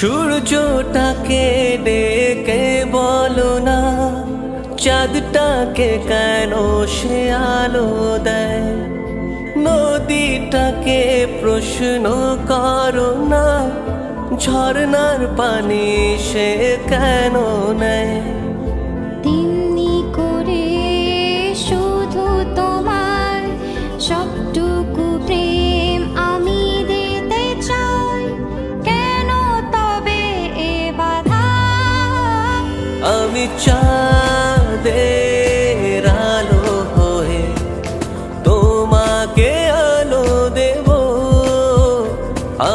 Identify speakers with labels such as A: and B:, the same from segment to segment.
A: সূর্যটাকে ডেকে বলো না, চাঁদটাকে কেন সে আলো দেয়। নদীটাকে প্রশ্ন করো না, ঝর্ণার পানি সে কেন নেয়।
B: তেমনি করে শুধু তোমার সবটুকু প্রেম আমি দিতে চাই, কেন তবে এ বাধা।
A: আমি চাঁদের আলো হয়ে তোমাকে আলো দেব,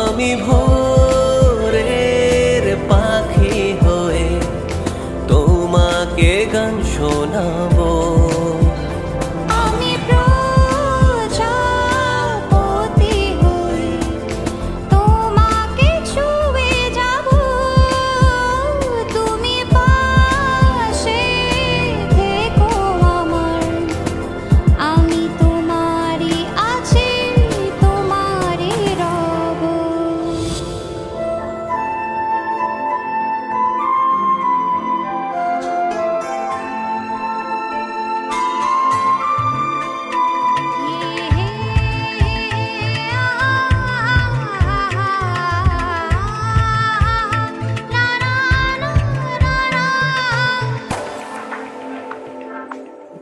A: আমি ভোরের পাখি হয়ে তোমাকে গান শোনাবো।
B: আমি প্রজাপতি হয়ে তোমাকে ছুঁয়ে যাব, তুমি পাশে থেকো আমার, আমি তোমারই আছি, তোমারই রব।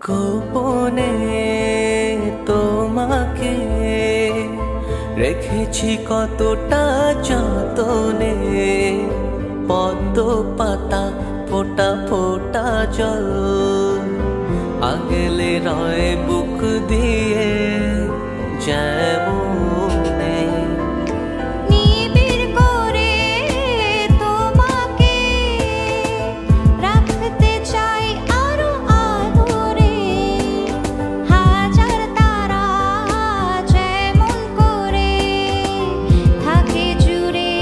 A: গোপনে তোমাকে রেখেছি কতটা যতনে, পদ্ম পাতা ফোটা ফোটা জল আগলে রয় বুক দিয়ে যেমনে।
B: নিবিড় করে তোমাকে রাখতে চাই আরো আদরে, হাজার তারা যেমন করে থাকে জুড়ে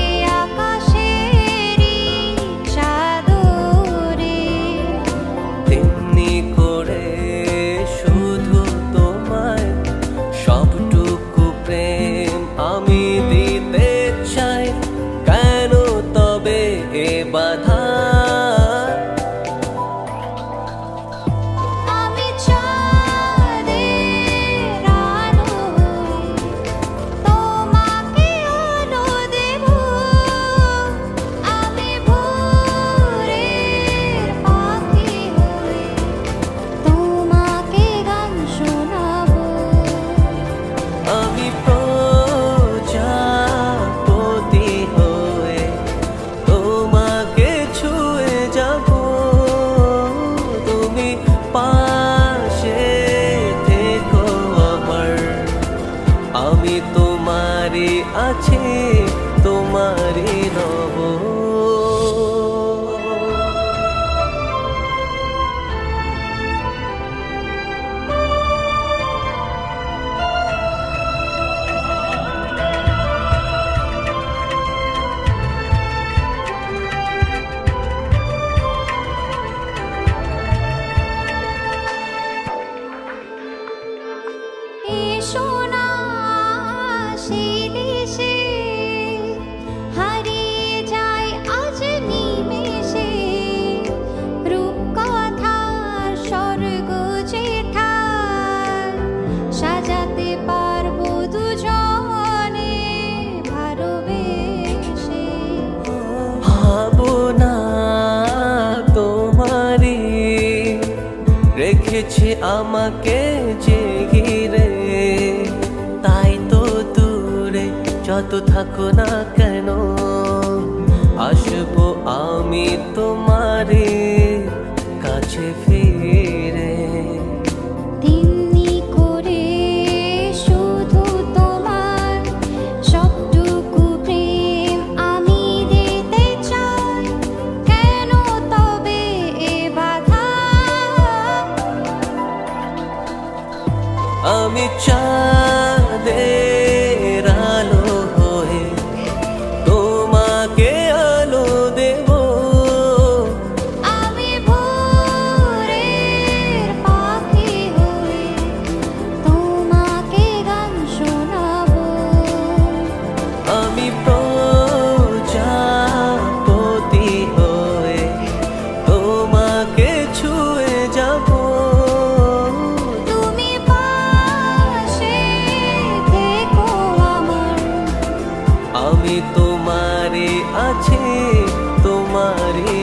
B: আকাশেরই চাদরে।
A: তেমনি করে শুধু তোমায় সবটুকু প্রেম আমি দিতে চাই, কেন তবে এ বাধা।
B: আমি চাঁদের আলো হয়ে তোমাকে আলো দেব, আমি ভোরের পাখি হয়ে তোমাকে গান শোনাবো।
A: আমি প্রজাপতি হয়ে তোমাকে ছুঁয়ে যাব, তুমি পাশে থেকো আমার, আমি তোমারই আছি, তোমারই রব।
B: এসো না সেই দেশে হারিয়ে যায় আজ নিমেষে, রূপকথার স্বর্গ যেথায় সাজাতে পারবো দুজনে ভালোবেসে।
A: ভাবনা তোমারই রেখেছে আমাকে যে ঘিরে, তাই তো দূরে যত থাকো না কেন আসবো আমি তোমারই কাছে ফিরে।
B: তেমনি করে শুধু তোমার সবটুকু প্রেম আমি দিতে চাই, কেন তবে এ বাধা।
A: আমি চাঁদের আলো হয়ে তোমাকে আলো দেব,
B: আমি ভোরের পাখি হয়ে তোমাকে গান শোনাবো।
A: আমি প্রজাপতি ঘরে আছে তোমারই